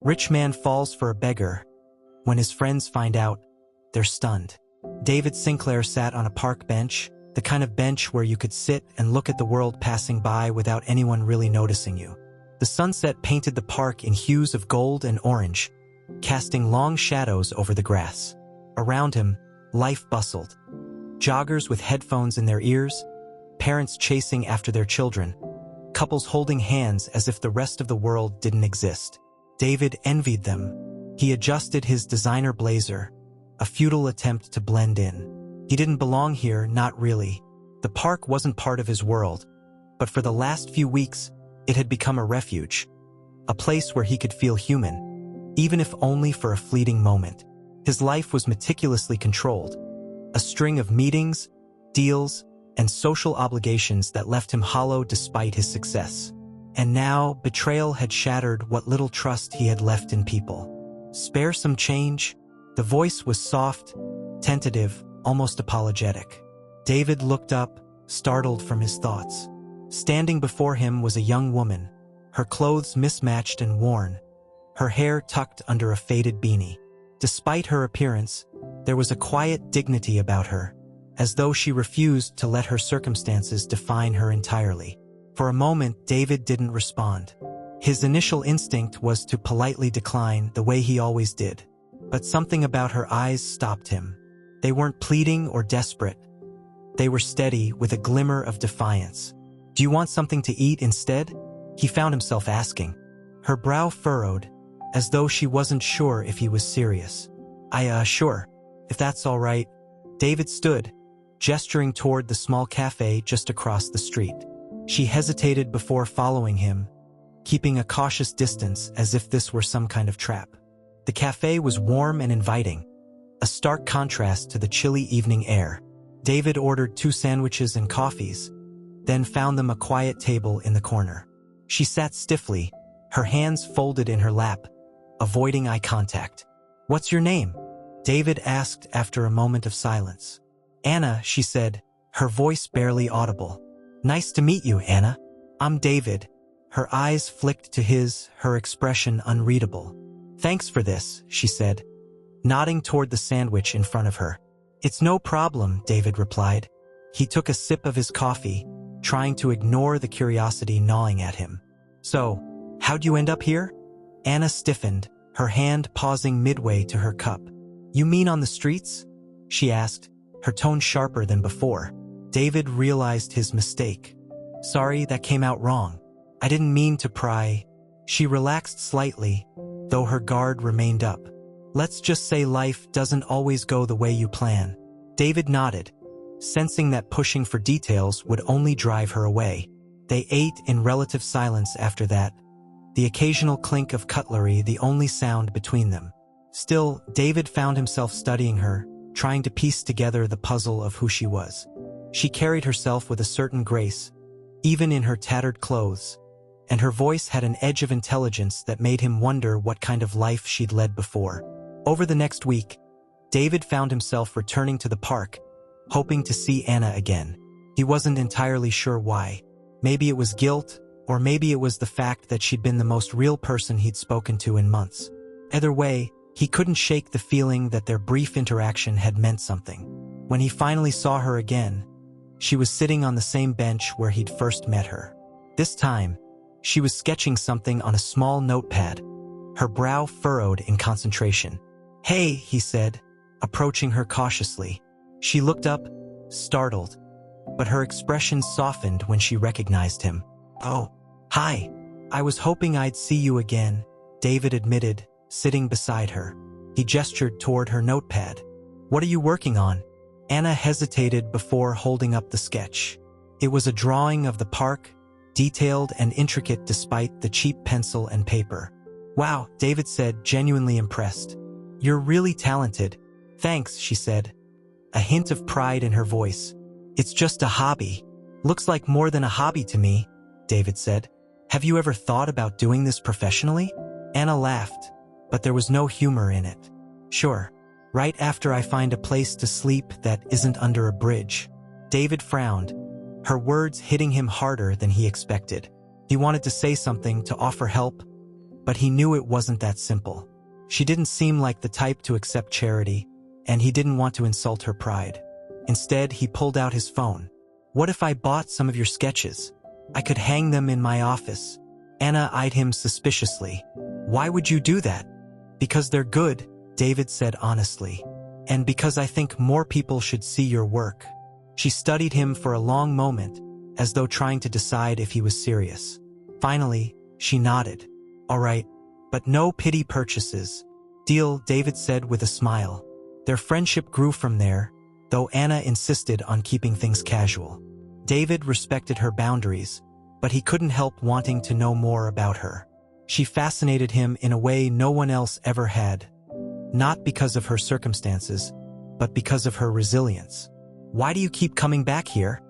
Rich man falls for a beggar. When his friends find out, they're stunned. David Sinclair sat on a park bench, the kind of bench where you could sit and look at the world passing by without anyone really noticing you. The sunset painted the park in hues of gold and orange, casting long shadows over the grass. Around him, life bustled. Joggers with headphones in their ears, parents chasing after their children, couples holding hands as if the rest of the world didn't exist. David envied them. He adjusted his designer blazer, a futile attempt to blend in. He didn't belong here, not really. The park wasn't part of his world, but for the last few weeks, it had become a refuge, a place where he could feel human, even if only for a fleeting moment. His life was meticulously controlled, a string of meetings, deals, and social obligations that left him hollow despite his success. And now, betrayal had shattered what little trust he had left in people. "Spare some change?" The voice was soft, tentative, almost apologetic. David looked up, startled from his thoughts. Standing before him was a young woman, her clothes mismatched and worn, her hair tucked under a faded beanie. Despite her appearance, there was a quiet dignity about her, as though she refused to let her circumstances define her entirely. For a moment, David didn't respond. His initial instinct was to politely decline the way he always did. But something about her eyes stopped him. They weren't pleading or desperate. They were steady, with a glimmer of defiance. "Do you want something to eat instead?" he found himself asking. Her brow furrowed, as though she wasn't sure if he was serious. Sure, if that's all right." David stood, gesturing toward the small cafe just across the street. She hesitated before following him, keeping a cautious distance as if this were some kind of trap. The cafe was warm and inviting, a stark contrast to the chilly evening air. David ordered 2 sandwiches and coffees, then found them a quiet table in the corner. She sat stiffly, her hands folded in her lap, avoiding eye contact. "What's your name?" David asked after a moment of silence. "Anna," she said, her voice barely audible. "Nice to meet you, Anna." "I'm David." Her eyes flicked to his, her expression unreadable. "Thanks for this," she said, nodding toward the sandwich in front of her. "It's no problem," David replied. He took a sip of his coffee, trying to ignore the curiosity gnawing at him. "So, how'd you end up here?" Anna stiffened, her hand pausing midway to her cup. "You mean on the streets?" she asked, her tone sharper than before. David realized his mistake. "Sorry, that came out wrong. I didn't mean to pry." She relaxed slightly, though her guard remained up. "Let's just say life doesn't always go the way you plan." David nodded, sensing that pushing for details would only drive her away. They ate in relative silence after that, the occasional clink of cutlery the only sound between them. Still, David found himself studying her, trying to piece together the puzzle of who she was. She carried herself with a certain grace, even in her tattered clothes, and her voice had an edge of intelligence that made him wonder what kind of life she'd led before. Over the next week, David found himself returning to the park, hoping to see Anna again. He wasn't entirely sure why. Maybe it was guilt, or maybe it was the fact that she'd been the most real person he'd spoken to in months. Either way, he couldn't shake the feeling that their brief interaction had meant something. When he finally saw her again, she was sitting on the same bench where he'd first met her. This time, she was sketching something on a small notepad, her brow furrowed in concentration. "Hey," he said, approaching her cautiously. She looked up, startled, but her expression softened when she recognized him. "Oh, hi. I was hoping I'd see you again," David admitted, sitting beside her. He gestured toward her notepad. "What are you working on?" Anna hesitated before holding up the sketch. It was a drawing of the park, detailed and intricate despite the cheap pencil and paper. "Wow," David said, genuinely impressed. "You're really talented." "Thanks," she said, a hint of pride in her voice. "It's just a hobby." "Looks like more than a hobby to me," David said. "Have you ever thought about doing this professionally?" Anna laughed, but there was no humor in it. "Sure, right after I find a place to sleep that isn't under a bridge." David frowned, her words hitting him harder than he expected. He wanted to say something, to offer help, But he knew it wasn't that simple. She didn't seem like the type to accept charity, and he didn't want to insult her pride. Instead, he pulled out his phone. "What if I bought some of your sketches? I could hang them in my office." Anna eyed him suspiciously. "Why would you do that?" "Because they're good," David said honestly. "And because I think more people should see your work." She studied him for a long moment, as though trying to decide if he was serious. Finally, she nodded. "All right, but no pity purchases." "Deal," David said with a smile. Their friendship grew from there, though Anna insisted on keeping things casual. David respected her boundaries, but he couldn't help wanting to know more about her. She fascinated him in a way no one else ever had. Not because of her circumstances, but because of her resilience. "Why do you keep coming back here?"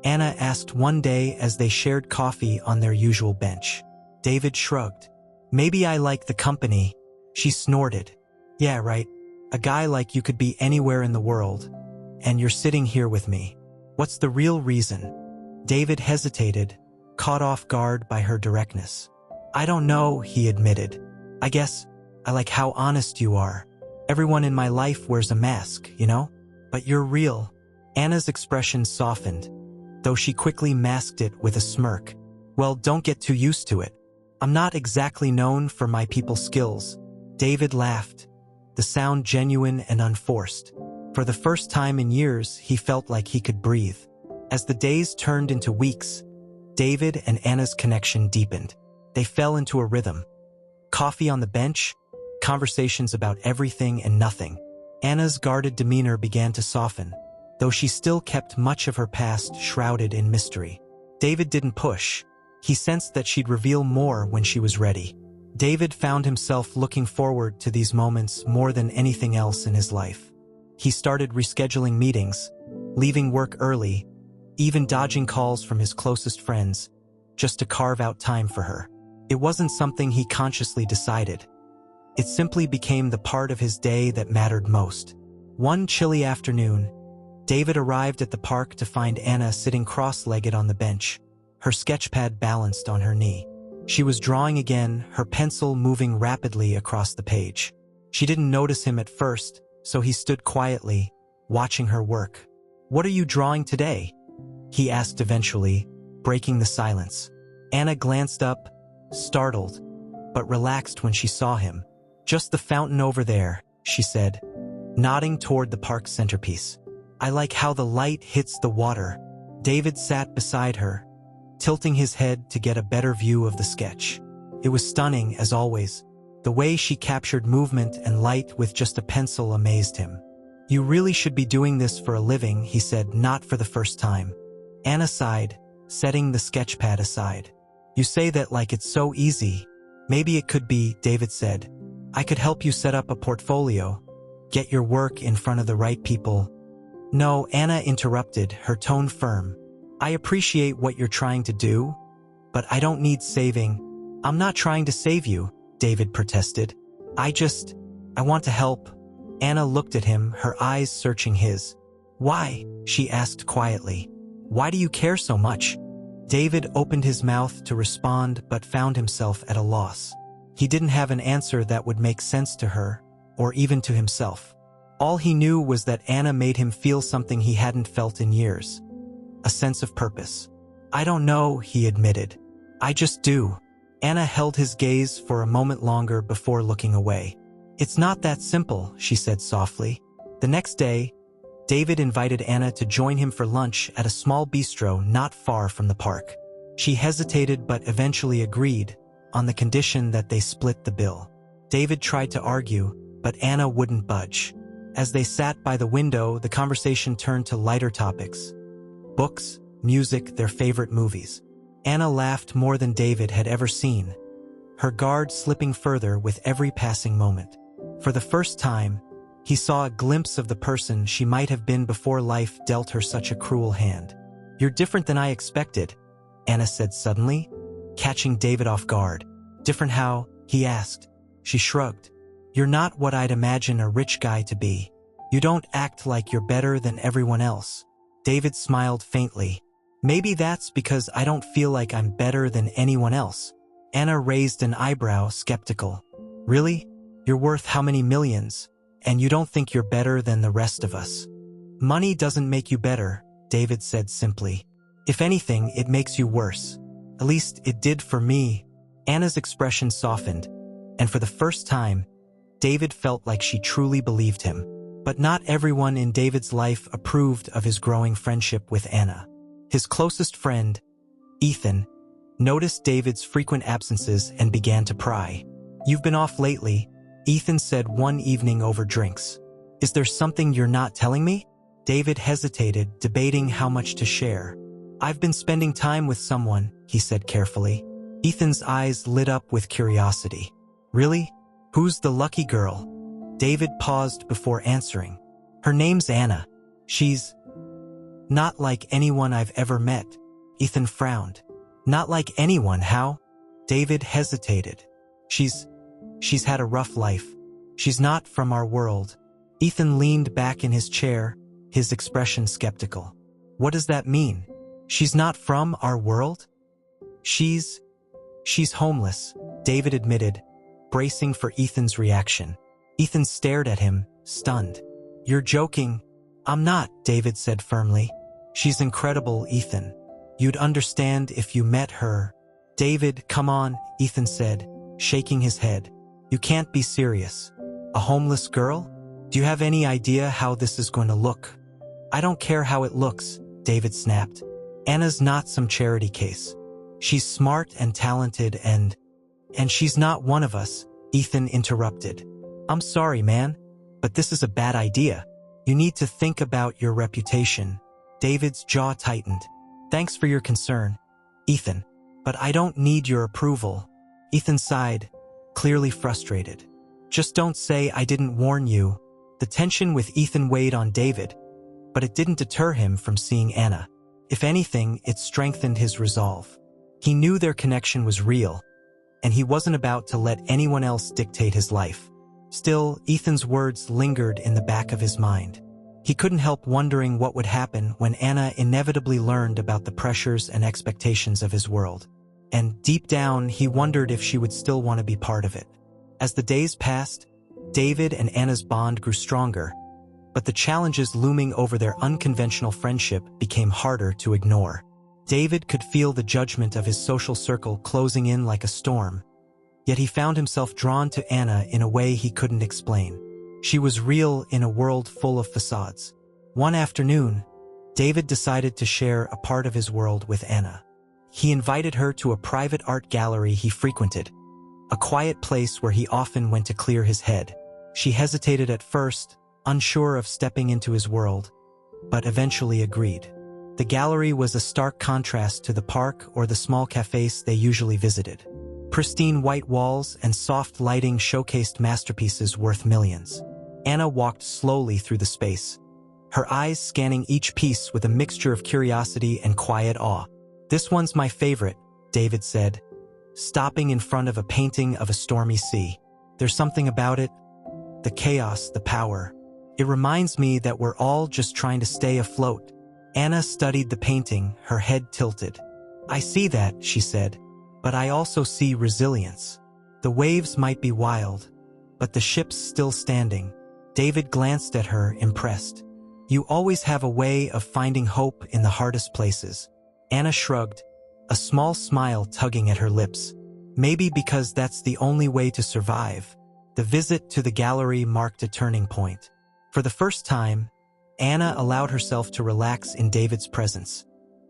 Anna asked one day as they shared coffee on their usual bench. David shrugged. "Maybe I like the company." She snorted. "Yeah, right. A guy like you could be anywhere in the world, and you're sitting here with me. What's the real reason?" David hesitated, caught off guard by her directness. "I don't know," he admitted. "I guess I like how honest you are. Everyone in my life wears a mask, you know? But you're real." Anna's expression softened, though she quickly masked it with a smirk. "Well, don't get too used to it. I'm not exactly known for my people skills." David laughed, the sound genuine and unforced. For the first time in years, he felt like he could breathe. As the days turned into weeks, David and Anna's connection deepened. They fell into a rhythm. Coffee on the bench, conversations about everything and nothing. Anna's guarded demeanor began to soften, though she still kept much of her past shrouded in mystery. David didn't push. He sensed that she'd reveal more when she was ready. David found himself looking forward to these moments more than anything else in his life. He started rescheduling meetings, leaving work early, even dodging calls from his closest friends, just to carve out time for her. It wasn't something he consciously decided. It simply became the part of his day that mattered most. One chilly afternoon, David arrived at the park to find Anna sitting cross-legged on the bench, her sketchpad balanced on her knee. She was drawing again, her pencil moving rapidly across the page. She didn't notice him at first, so he stood quietly, watching her work. "What are you drawing today?" he asked eventually, breaking the silence. Anna glanced up, startled, but relaxed when she saw him. "Just the fountain over there," she said, nodding toward the park's centerpiece. "I like how the light hits the water." David sat beside her, tilting his head to get a better view of the sketch. It was stunning, as always. The way she captured movement and light with just a pencil amazed him. "You really should be doing this for a living," he said, not for the first time. Anna sighed, setting the sketchpad aside. "You say that like it's so easy." "Maybe it could be," David said. "I could help you set up a portfolio, get your work in front of the right people." "No," Anna interrupted, her tone firm. "I appreciate what you're trying to do, but I don't need saving." "I'm not trying to save you," David protested. I want to help." Anna looked at him, her eyes searching his. "Why?" she asked quietly. "Why do you care so much?" David opened his mouth to respond but found himself at a loss. He didn't have an answer that would make sense to her, or even to himself. All he knew was that Anna made him feel something he hadn't felt in years. A sense of purpose. "I don't know," he admitted. "I just do." Anna held his gaze for a moment longer before looking away. "It's not that simple," she said softly. The next day, David invited Anna to join him for lunch at a small bistro not far from the park. She hesitated but eventually agreed, on the condition that they split the bill. David tried to argue, but Anna wouldn't budge. As they sat by the window, the conversation turned to lighter topics. Books, music, their favorite movies. Anna laughed more than David had ever seen, her guard slipping further with every passing moment. For the first time, he saw a glimpse of the person she might have been before life dealt her such a cruel hand. "You're different than I expected," Anna said suddenly, catching David off guard. "Different how?" he asked. She shrugged. "You're not what I'd imagine a rich guy to be. You don't act like you're better than everyone else." David smiled faintly. "Maybe that's because I don't feel like I'm better than anyone else." Anna raised an eyebrow, skeptical. Really? You're worth how many millions? And you don't think you're better than the rest of us? Money doesn't make you better, David said simply. If anything, it makes you worse. At least it did for me. Anna's expression softened, and for the first time, David felt like she truly believed him. But not everyone in David's life approved of his growing friendship with Anna. His closest friend, Ethan, noticed David's frequent absences and began to pry. "You've been off lately," Ethan said one evening over drinks. "Is there something you're not telling me?" David hesitated, debating how much to share. "I've been spending time with someone," he said carefully. Ethan's eyes lit up with curiosity. "Really? Who's the lucky girl?" David paused before answering. "Her name's Anna. She's not like anyone I've ever met." Ethan frowned. "Not like anyone, how?" David hesitated. She's had a rough life. She's not from our world." Ethan leaned back in his chair, his expression skeptical. "What does that mean? She's not from our world?" She's homeless," David admitted, bracing for Ethan's reaction. Ethan stared at him, stunned. "You're joking." "I'm not," David said firmly. "She's incredible, Ethan. You'd understand if you met her." "David, come on," Ethan said, shaking his head. "You can't be serious. A homeless girl? Do you have any idea how this is going to look?" "I don't care how it looks," David snapped. "Anna's not some charity case. She's smart and talented and she's not one of us," Ethan interrupted. "I'm sorry, man, but this is a bad idea. You need to think about your reputation." David's jaw tightened. "Thanks for your concern, Ethan, but I don't need your approval." Ethan sighed, clearly frustrated. "Just don't say I didn't warn you." The tension with Ethan weighed on David, but it didn't deter him from seeing Anna. If anything, it strengthened his resolve. He knew their connection was real, and he wasn't about to let anyone else dictate his life. Still, Ethan's words lingered in the back of his mind. He couldn't help wondering what would happen when Anna inevitably learned about the pressures and expectations of his world. And deep down, he wondered if she would still want to be part of it. As the days passed, David and Anna's bond grew stronger, but the challenges looming over their unconventional friendship became harder to ignore. David could feel the judgment of his social circle closing in like a storm, yet he found himself drawn to Anna in a way he couldn't explain. She was real in a world full of facades. One afternoon, David decided to share a part of his world with Anna. He invited her to a private art gallery he frequented, a quiet place where he often went to clear his head. She hesitated at first, unsure of stepping into his world, but eventually agreed. The gallery was a stark contrast to the park or the small cafes they usually visited. Pristine white walls and soft lighting showcased masterpieces worth millions. Anna walked slowly through the space, her eyes scanning each piece with a mixture of curiosity and quiet awe. "This one's my favorite," David said, stopping in front of a painting of a stormy sea. "There's something about it. The chaos, the power. It reminds me that we're all just trying to stay afloat." Anna studied the painting, her head tilted. "I see that," she said, "but I also see resilience. The waves might be wild, but the ship's still standing." David glanced at her, impressed. "You always have a way of finding hope in the hardest places." Anna shrugged, a small smile tugging at her lips. "Maybe because that's the only way to survive." The visit to the gallery marked a turning point. For the first time, Anna allowed herself to relax in David's presence,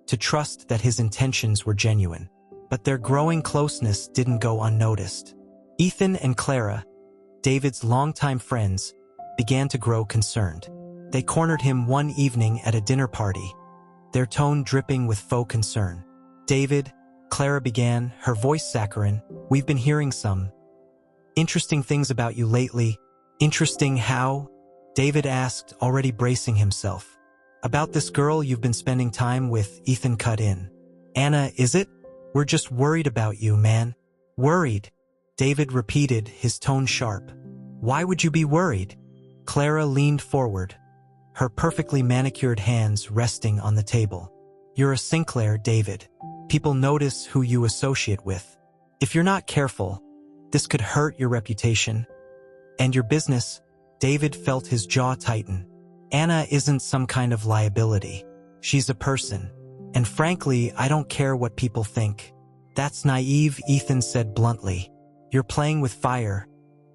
to trust that his intentions were genuine. But their growing closeness didn't go unnoticed. Ethan and Clara, David's longtime friends, began to grow concerned. They cornered him one evening at a dinner party, their tone dripping with faux concern. "David," Clara began, her voice saccharine, "we've been hearing some interesting things about you lately." "Interesting how?" David asked, already bracing himself. "About this girl you've been spending time with," Ethan cut in. "Anna, is it? We're just worried about you, man." "Worried?" David repeated, his tone sharp. "Why would you be worried?" Clara leaned forward, her perfectly manicured hands resting on the table. "You're a Sinclair, David. People notice who you associate with. If you're not careful, this could hurt your reputation and your business. David felt his jaw tighten. Anna isn't some kind of liability. She's a person. And frankly, I don't care what people think. That's naive, Ethan said bluntly. You're playing with fire,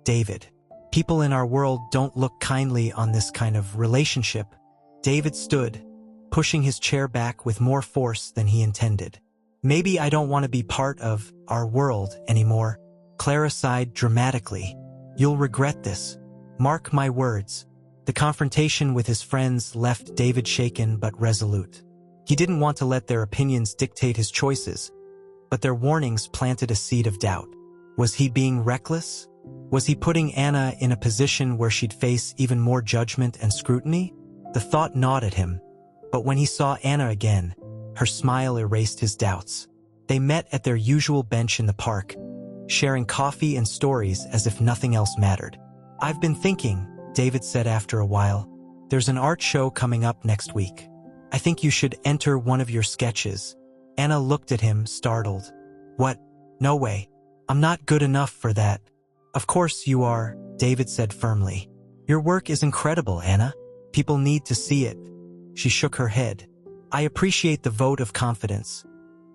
David. People in our world don't look kindly on this kind of relationship. David stood, pushing his chair back with more force than he intended. Maybe I don't want to be part of our world anymore. Clara sighed dramatically. You'll regret this. Mark my words. The confrontation with his friends left David shaken but resolute. He didn't want to let their opinions dictate his choices, but their warnings planted a seed of doubt. Was he being reckless? Was he putting Anna in a position where she'd face even more judgment and scrutiny? The thought gnawed at him, but when he saw Anna again, her smile erased his doubts. They met at their usual bench in the park, sharing coffee and stories as if nothing else mattered. I've been thinking, David said after a while, there's an art show coming up next week. I think you should enter one of your sketches. Anna looked at him, startled. What? No way. I'm not good enough for that. Of course you are, David said firmly. Your work is incredible, Anna. People need to see it. She shook her head. I appreciate the vote of confidence,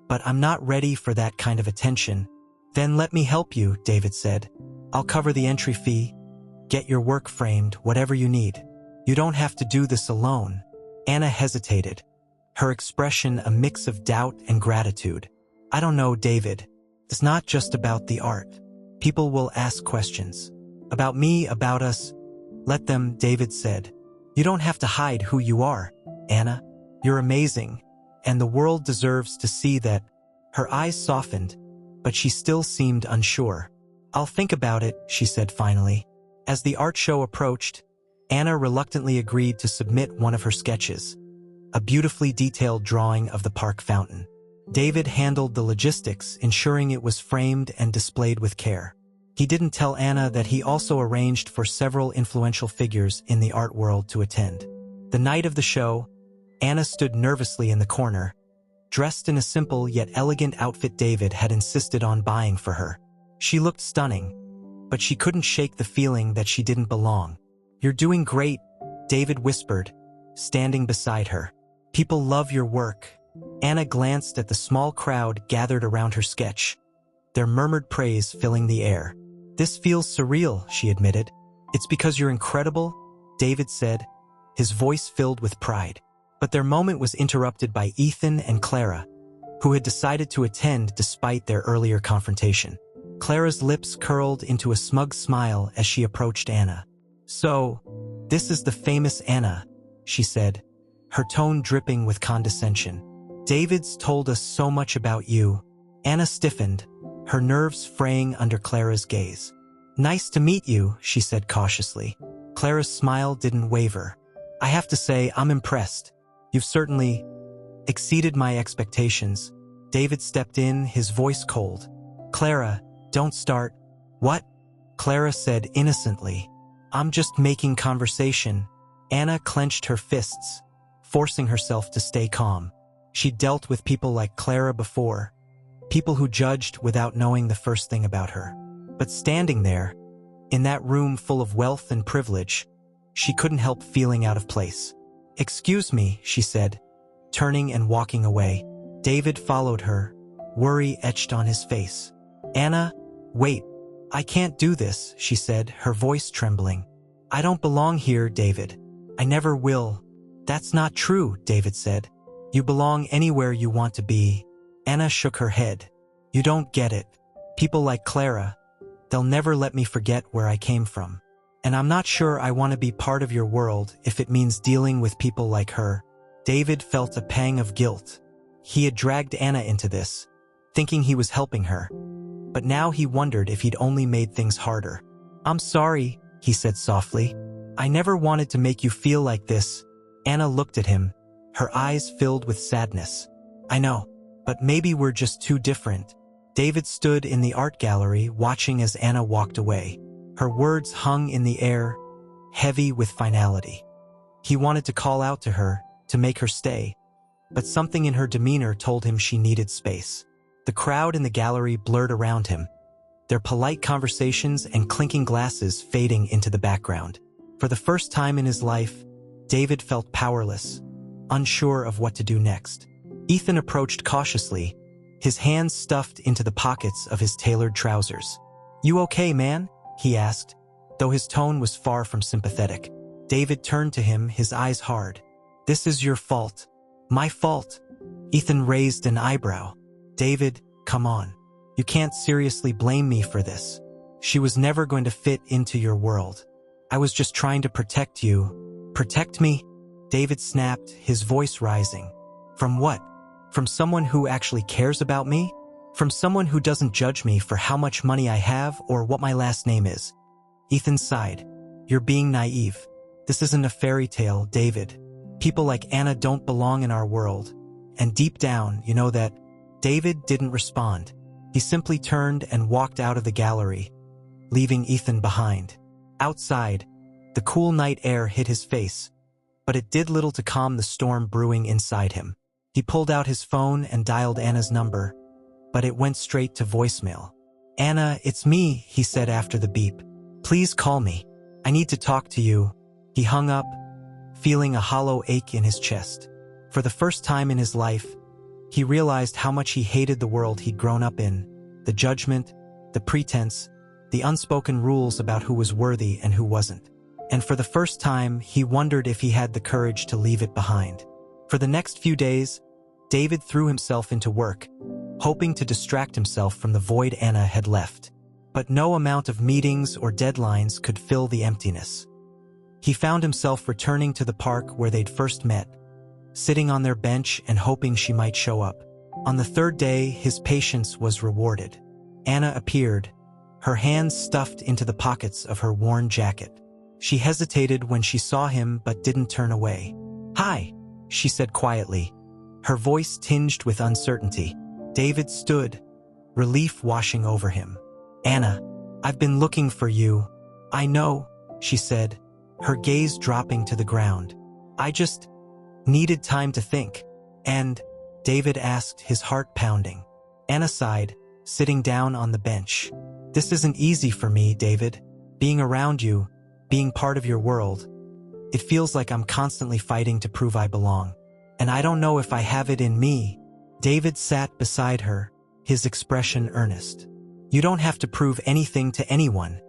but I'm not ready for that kind of attention. Then let me help you, David said. I'll cover the entry fee. Get your work framed, whatever you need. You don't have to do this alone. Anna hesitated, her expression a mix of doubt and gratitude. I don't know, David. It's not just about the art. People will ask questions. About me, about us. Let them, David said. You don't have to hide who you are, Anna. You're amazing, and the world deserves to see that. Her eyes softened, but she still seemed unsure. I'll think about it, she said finally. As the art show approached, Anna reluctantly agreed to submit one of her sketches, a beautifully detailed drawing of the park fountain. David handled the logistics, ensuring it was framed and displayed with care. He didn't tell Anna that he also arranged for several influential figures in the art world to attend. The night of the show, Anna stood nervously in the corner, dressed in a simple yet elegant outfit David had insisted on buying for her. She looked stunning, but she couldn't shake the feeling that she didn't belong. You're doing great, David whispered, standing beside her. People love your work. Anna glanced at the small crowd gathered around her sketch, their murmured praise filling the air. This feels surreal, she admitted. It's because you're incredible, David said, his voice filled with pride. But their moment was interrupted by Ethan and Clara, who had decided to attend despite their earlier confrontation. Clara's lips curled into a smug smile as she approached Anna. So, this is the famous Anna, she said, her tone dripping with condescension. David's told us so much about you. Anna stiffened, her nerves fraying under Clara's gaze. Nice to meet you, she said cautiously. Clara's smile didn't waver. I have to say, I'm impressed. You've certainly exceeded my expectations. David stepped in, his voice cold. Clara, don't start. What? Clara said innocently. I'm just making conversation. Anna clenched her fists, forcing herself to stay calm. She'd dealt with people like Clara before, people who judged without knowing the first thing about her. But standing there, in that room full of wealth and privilege, she couldn't help feeling out of place. Excuse me, she said, turning and walking away. David followed her, worry etched on his face. Anna, wait, I can't do this, she said, her voice trembling. I don't belong here, David. I never will. That's not true, David said. You belong anywhere you want to be. Anna shook her head. You don't get it. People like Clara, they'll never let me forget where I came from. And I'm not sure I want to be part of your world if it means dealing with people like her. David felt a pang of guilt. He had dragged Anna into this, thinking he was helping her. But now he wondered if he'd only made things harder. I'm sorry, he said softly. I never wanted to make you feel like this. Anna looked at him, her eyes filled with sadness. I know, but maybe we're just too different. David stood in the art gallery watching as Anna walked away. Her words hung in the air, heavy with finality. He wanted to call out to her, to make her stay, but something in her demeanor told him she needed space. The crowd in the gallery blurred around him, their polite conversations and clinking glasses fading into the background. For the first time in his life, David felt powerless, unsure of what to do next. Ethan approached cautiously, his hands stuffed into the pockets of his tailored trousers. "You okay, man?" he asked, though his tone was far from sympathetic. David turned to him, his eyes hard. "This is your fault." "My fault?" Ethan raised an eyebrow. "David, come on. You can't seriously blame me for this. She was never going to fit into your world. I was just trying to protect you." "Protect me?" David snapped, his voice rising. "From what? From someone who actually cares about me? From someone who doesn't judge me for how much money I have or what my last name is?" Ethan sighed. "You're being naive. This isn't a fairy tale, David. People like Anna don't belong in our world. And deep down, you know that." David didn't respond. He simply turned and walked out of the gallery, leaving Ethan behind. Outside, the cool night air hit his face, but it did little to calm the storm brewing inside him. He pulled out his phone and dialed Anna's number, but it went straight to voicemail. "Anna, it's me," he said after the beep. "Please call me. I need to talk to you." He hung up, feeling a hollow ache in his chest. For the first time in his life, he realized how much he hated the world he'd grown up in, the judgment, the pretense, the unspoken rules about who was worthy and who wasn't. And for the first time, he wondered if he had the courage to leave it behind. For the next few days, David threw himself into work, hoping to distract himself from the void Anna had left. But no amount of meetings or deadlines could fill the emptiness. He found himself returning to the park where they'd first met, sitting on their bench and hoping she might show up. On the third day, his patience was rewarded. Anna appeared, her hands stuffed into the pockets of her worn jacket. She hesitated when she saw him but didn't turn away. "Hi," she said quietly, her voice tinged with uncertainty. David stood, relief washing over him. "Anna, I've been looking for you." "I know," she said, her gaze dropping to the ground. "I just needed time to think." "And?" David asked, his heart pounding. Anna sighed, sitting down on the bench. "This isn't easy for me, David. Being around you, being part of your world. It feels like I'm constantly fighting to prove I belong. And I don't know if I have it in me." David sat beside her, his expression earnest. "You don't have to prove anything to anyone,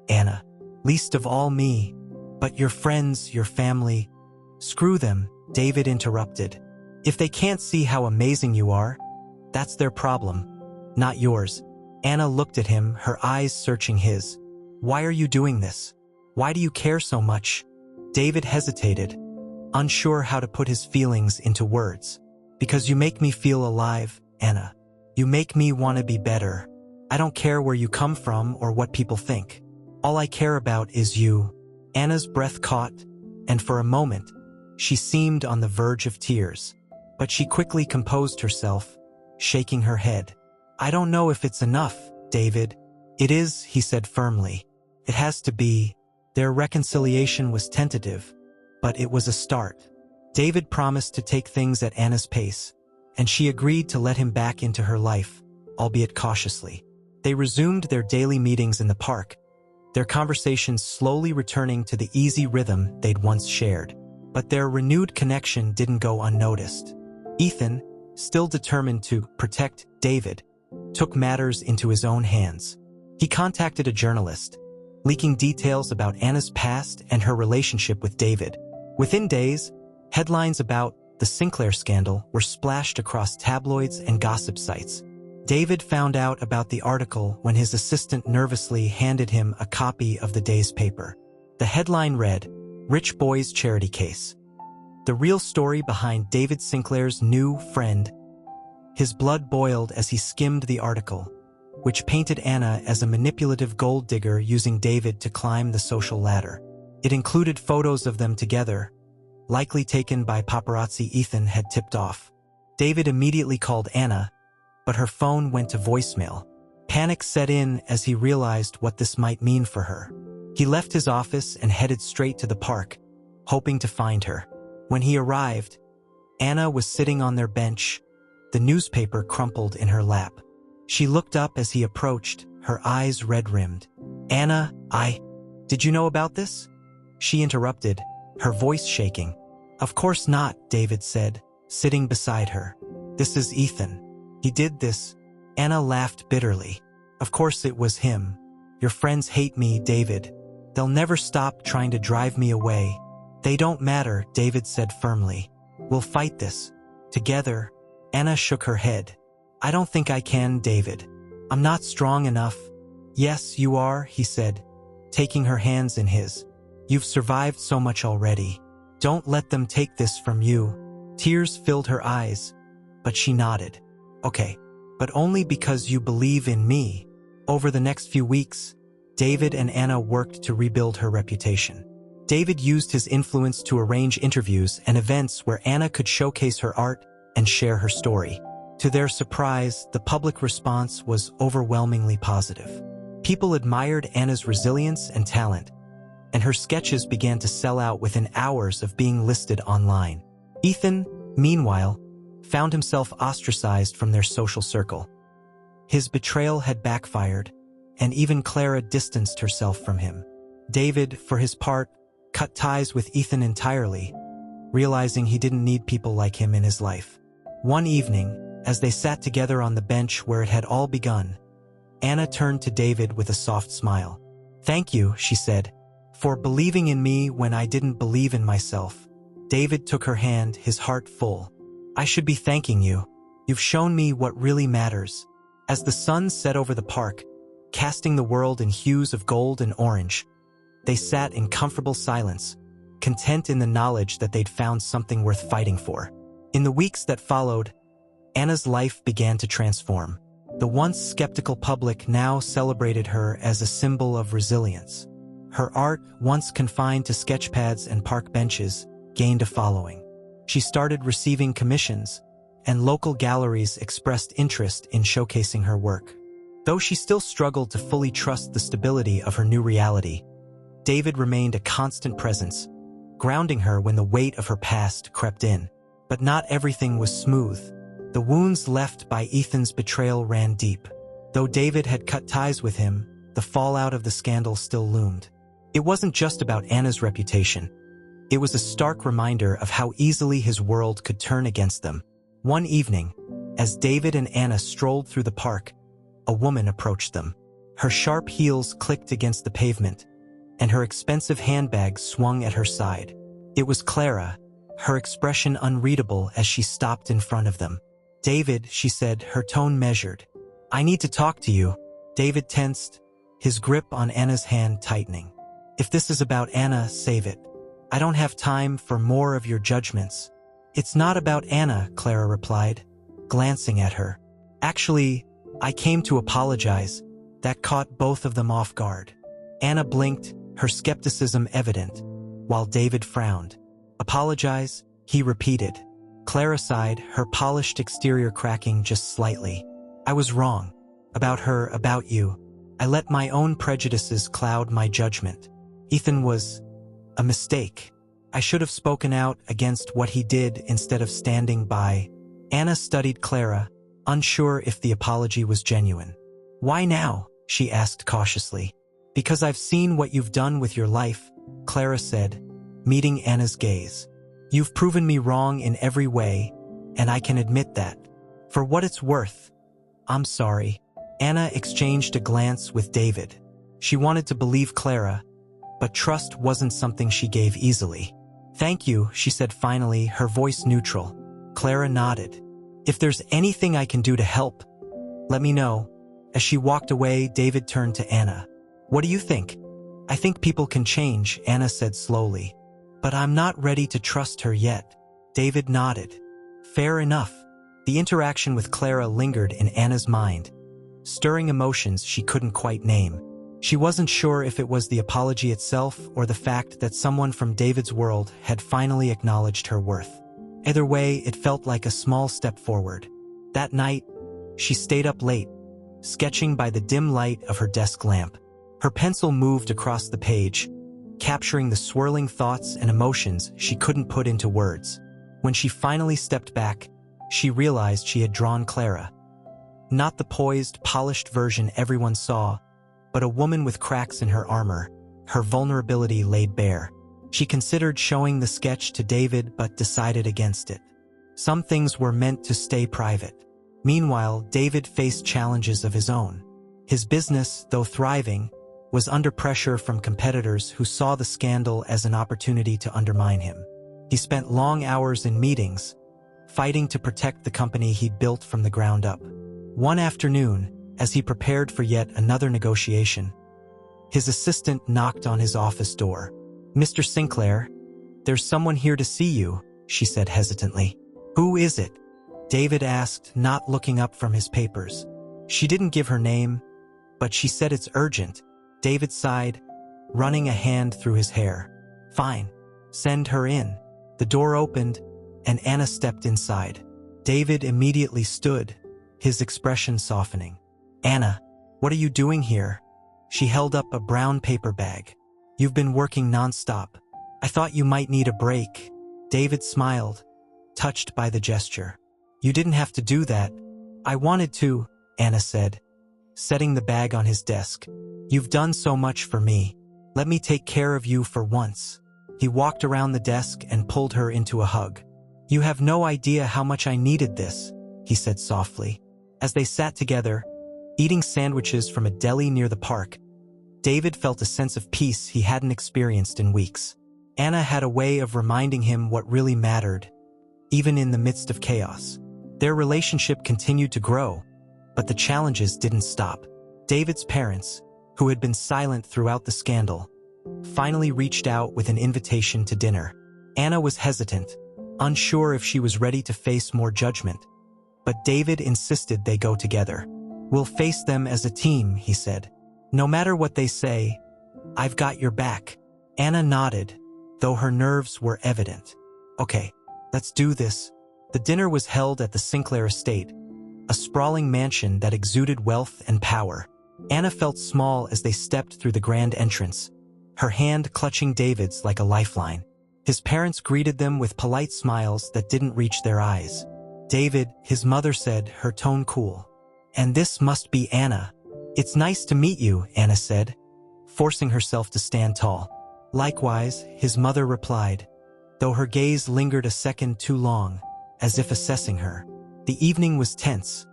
Anna. Least of all me. But your friends, your family—" "Screw them," David interrupted. "If they can't see how amazing you are, that's their problem, not yours." Anna looked at him, her eyes searching his. "Why are you doing this? Why do you care so much?" David hesitated, unsure how to put his feelings into words. "Because you make me feel alive, Anna. You make me want to be better. I don't care where you come from or what people think. All I care about is you." Anna's breath caught, and for a moment, she seemed on the verge of tears. But she quickly composed herself, shaking her head. "I don't know if it's enough, David." "It is," he said firmly. "It has to be." Their reconciliation was tentative, but it was a start. David promised to take things at Anna's pace, and she agreed to let him back into her life, albeit cautiously. They resumed their daily meetings in the park, their conversations slowly returning to the easy rhythm they'd once shared. But their renewed connection didn't go unnoticed. Ethan, still determined to protect David, took matters into his own hands. He contacted a journalist, leaking details about Anna's past and her relationship with David. Within days, headlines about the Sinclair scandal were splashed across tabloids and gossip sites. David found out about the article when his assistant nervously handed him a copy of the day's paper. The headline read, "Rich Boy's Charity Case." The real story behind David Sinclair's new friend. His blood boiled as he skimmed the article, which painted Anna as a manipulative gold digger using David to climb the social ladder. It included photos of them together, likely taken by paparazzi Ethan had tipped off. David immediately called Anna, but her phone went to voicemail. Panic set in as he realized what this might mean for her. He left his office and headed straight to the park, hoping to find her. When he arrived, Anna was sitting on their bench, the newspaper crumpled in her lap. She looked up as he approached, her eyes red-rimmed. "Anna, did you know about this?" She interrupted, her voice shaking. "Of course not," David said, sitting beside her. "This is Ethan. He did this." Anna laughed bitterly. "Of course it was him. Your friends hate me, David. They'll never stop trying to drive me away." "They don't matter," David said firmly. "We'll fight this. Together." Anna shook her head. "I don't think I can, David. I'm not strong enough." "Yes, you are," he said, taking her hands in his. "You've survived so much already. Don't let them take this from you." Tears filled her eyes, but she nodded. "Okay, but only because you believe in me." Over the next few weeks, David and Anna worked to rebuild her reputation. David used his influence to arrange interviews and events where Anna could showcase her art and share her story. To their surprise, the public response was overwhelmingly positive. People admired Anna's resilience and talent, and her sketches began to sell out within hours of being listed online. Ethan, meanwhile, found himself ostracized from their social circle. His betrayal had backfired, and even Clara distanced herself from him. David, for his part, cut ties with Ethan entirely, realizing he didn't need people like him in his life. One evening, as they sat together on the bench where it had all begun, Anna turned to David with a soft smile. "Thank you," she said, "for believing in me when I didn't believe in myself." David took her hand, his heart full. "I should be thanking you. You've shown me what really matters." As the sun set over the park, casting the world in hues of gold and orange, they sat in comfortable silence, content in the knowledge that they'd found something worth fighting for. In the weeks that followed, Anna's life began to transform. The once skeptical public now celebrated her as a symbol of resilience. Her art, once confined to sketchpads and park benches, gained a following. She started receiving commissions, and local galleries expressed interest in showcasing her work. Though she still struggled to fully trust the stability of her new reality, David remained a constant presence, grounding her when the weight of her past crept in. But not everything was smooth. The wounds left by Ethan's betrayal ran deep. Though David had cut ties with him, the fallout of the scandal still loomed. It wasn't just about Anna's reputation. It was a stark reminder of how easily his world could turn against them. One evening, as David and Anna strolled through the park, a woman approached them. Her sharp heels clicked against the pavement, and her expensive handbag swung at her side. It was Clara, her expression unreadable as she stopped in front of them. "David," she said, her tone measured. "I need to talk to you." David tensed, his grip on Anna's hand tightening. "If this is about Anna, save it. I don't have time for more of your judgments." "It's not about Anna," Clara replied, glancing at her. "Actually, I came to apologize." That caught both of them off guard. Anna blinked, her skepticism evident, while David frowned. "Apologize?" he repeated. Clara sighed, her polished exterior cracking just slightly. "I was wrong. About her, about you. I let my own prejudices cloud my judgment. Ethan was a mistake. I should have spoken out against what he did instead of standing by." Anna studied Clara, unsure if the apology was genuine. "Why now?" she asked cautiously. "Because I've seen what you've done with your life," Clara said, meeting Anna's gaze. "You've proven me wrong in every way, and I can admit that. For what it's worth, I'm sorry." Anna exchanged a glance with David. She wanted to believe Clara, but trust wasn't something she gave easily. "Thank you," she said finally, her voice neutral. Clara nodded. "If there's anything I can do to help, let me know." As she walked away, David turned to Anna. "What do you think?" "I think people can change," Anna said slowly. "But I'm not ready to trust her yet." David nodded. Fair enough. The interaction with Clara lingered in Anna's mind, stirring emotions she couldn't quite name. She wasn't sure if it was the apology itself or the fact that someone from David's world had finally acknowledged her worth. Either way, it felt like a small step forward. That night, she stayed up late, sketching by the dim light of her desk lamp. Her pencil moved across the page, capturing the swirling thoughts and emotions she couldn't put into words. When she finally stepped back, she realized she had drawn Clara. Not the poised, polished version everyone saw, but a woman with cracks in her armor, her vulnerability laid bare. She considered showing the sketch to David but decided against it. Some things were meant to stay private. Meanwhile, David faced challenges of his own. His business, though thriving, was under pressure from competitors who saw the scandal as an opportunity to undermine him. He spent long hours in meetings, fighting to protect the company he'd built from the ground up. One afternoon, as he prepared for yet another negotiation, his assistant knocked on his office door. "Mr. Sinclair, there's someone here to see you," she said hesitantly. "Who is it?" David asked, not looking up from his papers. She didn't give her name, but she said it's urgent. David sighed, running a hand through his hair. "Fine, send her in." The door opened, and Anna stepped inside. David immediately stood, his expression softening. "Anna, what are you doing here?" She held up a brown paper bag. "You've been working nonstop. I thought you might need a break." David smiled, touched by the gesture. "You didn't have to do that." "I wanted to," Anna said, setting the bag on his desk. "You've done so much for me. Let me take care of you for once." He walked around the desk and pulled her into a hug. "You have no idea how much I needed this," he said softly. As they sat together, eating sandwiches from a deli near the park, David felt a sense of peace he hadn't experienced in weeks. Anna had a way of reminding him what really mattered, even in the midst of chaos. Their relationship continued to grow, but the challenges didn't stop. David's parents, who had been silent throughout the scandal, finally reached out with an invitation to dinner. Anna was hesitant, unsure if she was ready to face more judgment, but David insisted they go together. "We'll face them as a team," he said. "No matter what they say, I've got your back." Anna nodded, though her nerves were evident. "Okay, let's do this." The dinner was held at the Sinclair estate, a sprawling mansion that exuded wealth and power. Anna felt small as they stepped through the grand entrance, her hand clutching David's like a lifeline. His parents greeted them with polite smiles that didn't reach their eyes. "David," his mother said, her tone cool. "And this must be Anna." "It's nice to meet you," Anna said, forcing herself to stand tall. "Likewise," his mother replied, though her gaze lingered a second too long, as if assessing her. The evening was tense,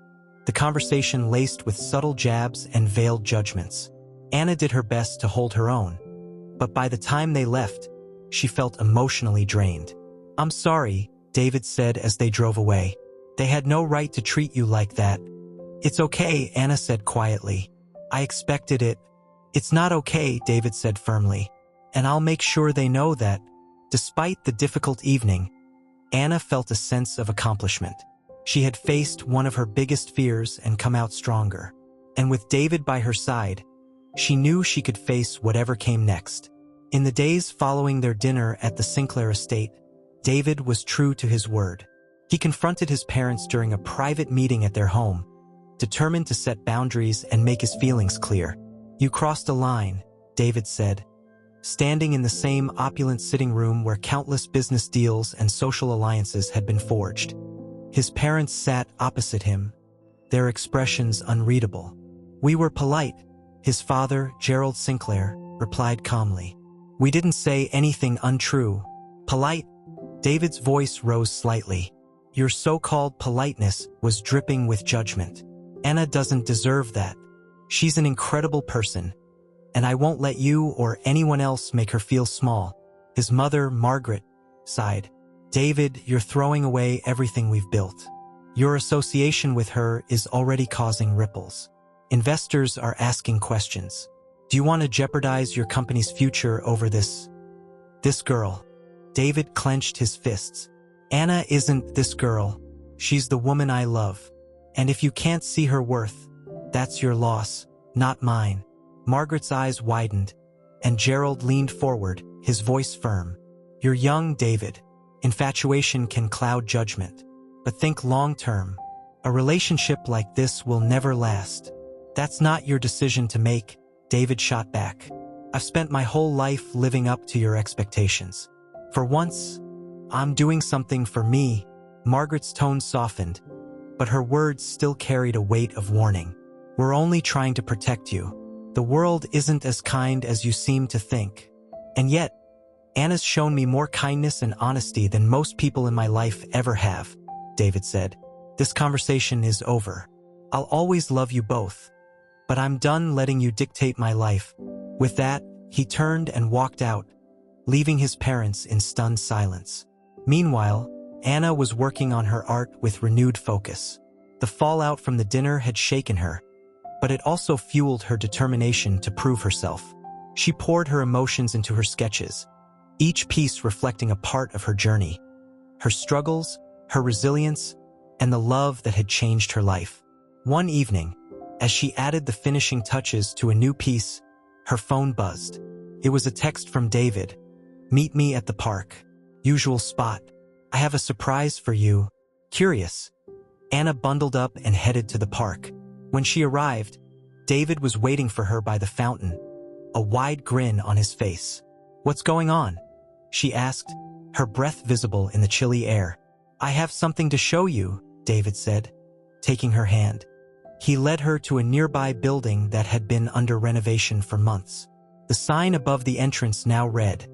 the conversation laced with subtle jabs and veiled judgments. Anna did her best to hold her own, but by the time they left, she felt emotionally drained. "I'm sorry," David said as they drove away. "They had no right to treat you like that." "It's okay," Anna said quietly. "I expected it." "It's not okay," David said firmly, "and I'll make sure they know that." Despite the difficult evening, Anna felt a sense of accomplishment. She had faced one of her biggest fears and come out stronger. And with David by her side, she knew she could face whatever came next. In the days following their dinner at the Sinclair estate, David was true to his word. He confronted his parents during a private meeting at their home, determined to set boundaries and make his feelings clear. "You crossed a line," David said, standing in the same opulent sitting room where countless business deals and social alliances had been forged. His parents sat opposite him, their expressions unreadable. "We were polite," his father, Gerald Sinclair, replied calmly. "We didn't say anything untrue." "Polite?" David's voice rose slightly. Your so-called politeness was dripping with judgment. "Anna doesn't deserve that. She's an incredible person, and I won't let you or anyone else make her feel small." His mother, Margaret, sighed. "David, you're throwing away everything we've built. Your association with her is already causing ripples. Investors are asking questions. Do you want to jeopardize your company's future over this girl?" David clenched his fists. "Anna isn't this girl. She's the woman I love. And if you can't see her worth, that's your loss, not mine." Margaret's eyes widened, and Gerald leaned forward, his voice firm. "You're young, David. Infatuation can cloud judgment. But think long-term. A relationship like this will never last." "That's not your decision to make," David shot back. "I've spent my whole life living up to your expectations. For once, I'm doing something for me." Margaret's tone softened, but her words still carried a weight of warning. We're only trying to protect you. The world isn't as kind as you seem to think. And yet, Anna's shown me more kindness and honesty than most people in my life ever have, David said. This conversation is over. I'll always love you both. But I'm done letting you dictate my life. With that, he turned and walked out, leaving his parents in stunned silence. Meanwhile, Anna was working on her art with renewed focus. The fallout from the dinner had shaken her, but it also fueled her determination to prove herself. She poured her emotions into her sketches, each piece reflecting a part of her journey, her struggles, her resilience, and the love that had changed her life. One evening, as she added the finishing touches to a new piece, her phone buzzed. It was a text from David. "Meet me at the park. Usual spot. I have a surprise for you. Curious." Anna bundled up and headed to the park. When she arrived, David was waiting for her by the fountain, a wide grin on his face. "What's going on?" she asked, her breath visible in the chilly air. "I have something to show you," David said, taking her hand. He led her to a nearby building that had been under renovation for months. The sign above the entrance now read,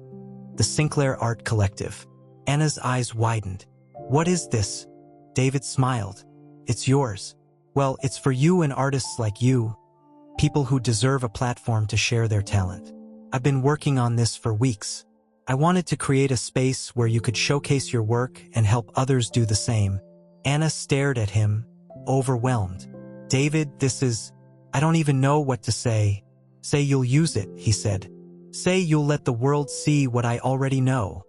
"The Sinclair Art Collective." Anna's eyes widened. "What is this?" David smiled. "It's yours. Well, it's for you and artists like you, people who deserve a platform to share their talent. I've been working on this for weeks. I wanted to create a space where you could showcase your work and help others do the same." Anna stared at him, overwhelmed. "David, I don't even know what to say." "Say you'll use it," he said. "Say you'll let the world see what I already know.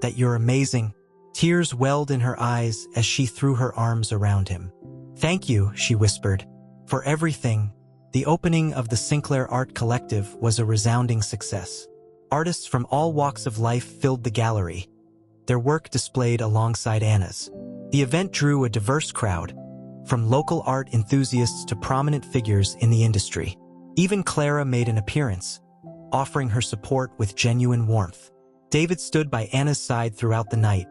That you're amazing." Tears welled in her eyes as she threw her arms around him. "Thank you," she whispered, "for everything." The opening of the Sinclair Art Collective was a resounding success. Artists from all walks of life filled the gallery, their work displayed alongside Anna's. The event drew a diverse crowd, from local art enthusiasts to prominent figures in the industry. Even Clara made an appearance, offering her support with genuine warmth. David stood by Anna's side throughout the night,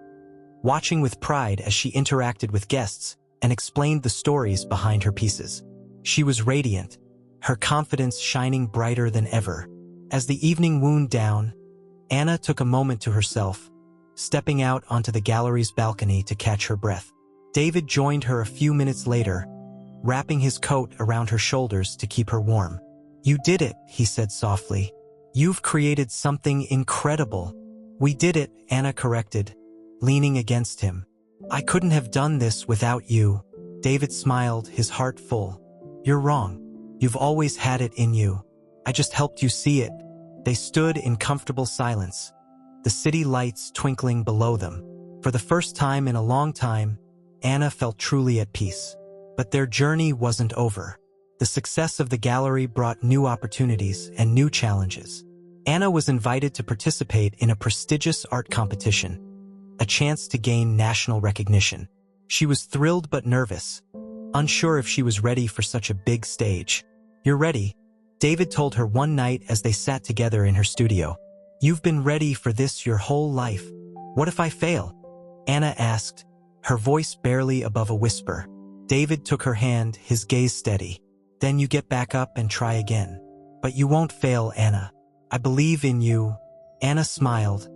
watching with pride as she interacted with guests and explained the stories behind her pieces. She was radiant, her confidence shining brighter than ever. As the evening wound down, Anna took a moment to herself, stepping out onto the gallery's balcony to catch her breath. David joined her a few minutes later, wrapping his coat around her shoulders to keep her warm. "You did it," he said softly. "You've created something incredible." "We did it," Anna corrected, leaning against him. "I couldn't have done this without you." David smiled, his heart full. "You're wrong. You've always had it in you. I just helped you see it." They stood in comfortable silence, the city lights twinkling below them. For the first time in a long time, Anna felt truly at peace. But their journey wasn't over. The success of the gallery brought new opportunities and new challenges. Anna was invited to participate in a prestigious art competition, a chance to gain national recognition. She was thrilled but nervous, unsure if she was ready for such a big stage. "You're ready," David told her one night as they sat together in her studio. "You've been ready for this your whole life. What if I fail?" Anna asked, her voice barely above a whisper. David took her hand, his gaze steady. "Then you get back up and try again. But you won't fail, Anna. I believe in you." Anna smiled,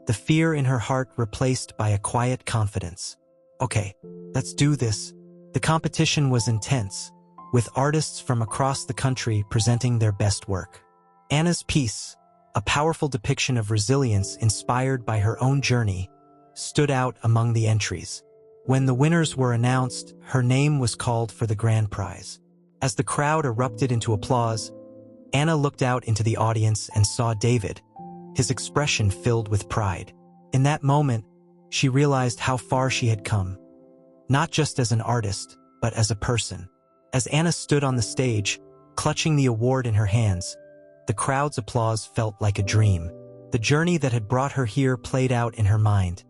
the fear in her heart replaced by a quiet confidence. "Okay, let's do this." The competition was intense, with artists from across the country presenting their best work. Anna's piece, a powerful depiction of resilience inspired by her own journey, stood out among the entries. When the winners were announced, her name was called for the grand prize. As the crowd erupted into applause, Anna looked out into the audience and saw David, his expression filled with pride. In that moment, she realized how far she had come, not just as an artist, but as a person. As Anna stood on the stage, clutching the award in her hands, the crowd's applause felt like a dream. The journey that had brought her here played out in her mind.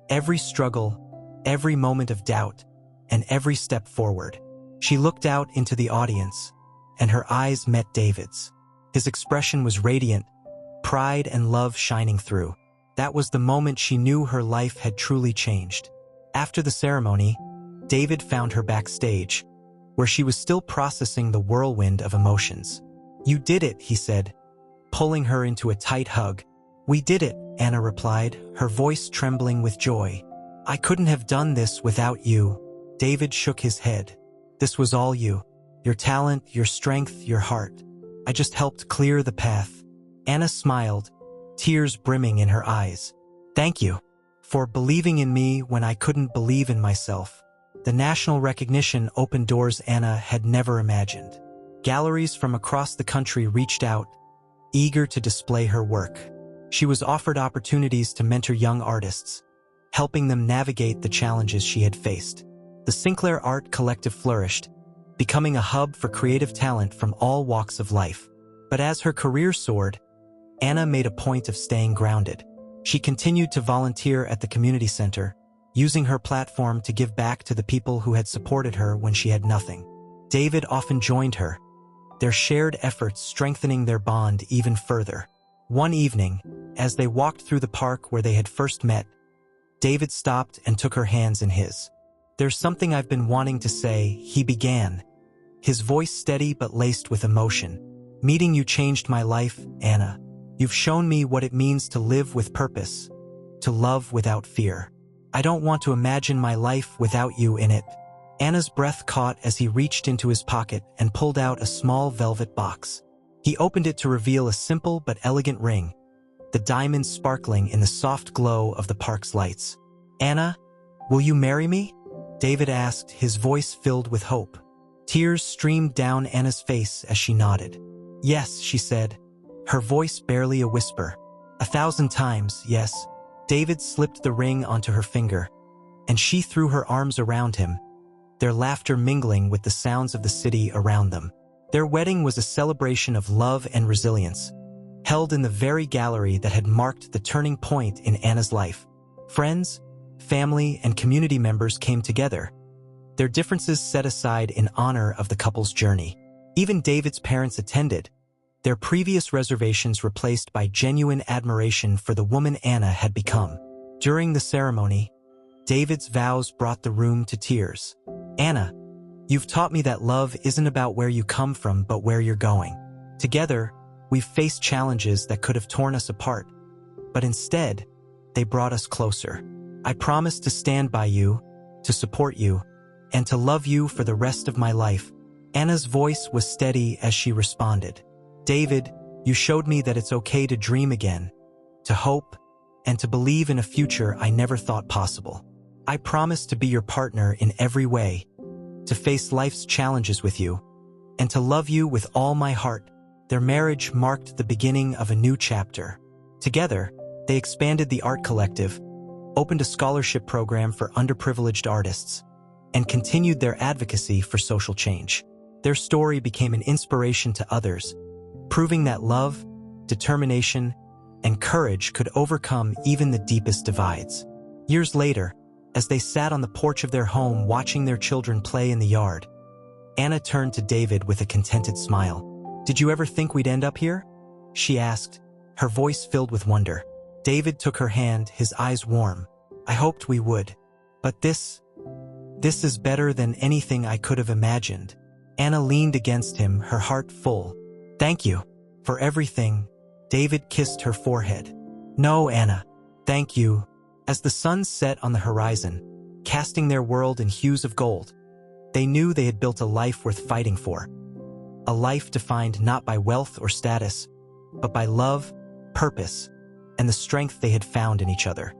Every struggle, every moment of doubt, and every step forward. She looked out into the audience, and her eyes met David's. His expression was radiant, pride and love shining through. That was the moment she knew her life had truly changed. After the ceremony, David found her backstage, where she was still processing the whirlwind of emotions. "You did it," he said, pulling her into a tight hug. "We did it," Anna replied, her voice trembling with joy. "I couldn't have done this without you." David shook his head. "This was all you. Your talent, your strength, your heart. I just helped clear the path." Anna smiled, tears brimming in her eyes. "Thank you for believing in me when I couldn't believe in myself." The national recognition opened doors Anna had never imagined. Galleries from across the country reached out, eager to display her work. She was offered opportunities to mentor young artists, helping them navigate the challenges she had faced. The Sinclair Art Collective flourished, becoming a hub for creative talent from all walks of life. But as her career soared, Anna made a point of staying grounded. She continued to volunteer at the community center, using her platform to give back to the people who had supported her when she had nothing. David often joined her, their shared efforts strengthening their bond even further. One evening, as they walked through the park where they had first met, David stopped and took her hands in his. "There's something I've been wanting to say," he began, his voice steady but laced with emotion. "Meeting you changed my life, Anna. You've shown me what it means to live with purpose, to love without fear. I don't want to imagine my life without you in it." Anna's breath caught as he reached into his pocket and pulled out a small velvet box. He opened it to reveal a simple but elegant ring, the diamonds sparkling in the soft glow of the park's lights. "Anna, will you marry me?" David asked, his voice filled with hope. Tears streamed down Anna's face as she nodded. "Yes," she said, her voice barely a whisper. "1,000 times, yes." David slipped the ring onto her finger, and she threw her arms around him, their laughter mingling with the sounds of the city around them. Their wedding was a celebration of love and resilience, held in the very gallery that had marked the turning point in Anna's life. Friends, family, and community members came together, their differences set aside in honor of the couple's journey. Even David's parents attended, their previous reservations replaced by genuine admiration for the woman Anna had become. During the ceremony, David's vows brought the room to tears. "Anna, you've taught me that love isn't about where you come from but where you're going. Together, we've faced challenges that could have torn us apart, but instead, they brought us closer. I promise to stand by you, to support you, and to love you for the rest of my life." Anna's voice was steady as she responded. "David, you showed me that it's okay to dream again, to hope, and to believe in a future I never thought possible. I promise to be your partner in every way, to face life's challenges with you, and to love you with all my heart." Their marriage marked the beginning of a new chapter. Together, they expanded the art collective, opened a scholarship program for underprivileged artists, and continued their advocacy for social change. Their story became an inspiration to others, proving that love, determination, and courage could overcome even the deepest divides. Years later, as they sat on the porch of their home watching their children play in the yard, Anna turned to David with a contented smile. "Did you ever think we'd end up here?" she asked, her voice filled with wonder. David took her hand, his eyes warm. "I hoped we would. But this is better than anything I could have imagined." Anna leaned against him, her heart full. "Thank you for everything." David kissed her forehead. "No, Anna, thank you." As the sun set on the horizon, casting their world in hues of gold, they knew they had built a life worth fighting for. A life defined not by wealth or status, but by love, purpose, and the strength they had found in each other.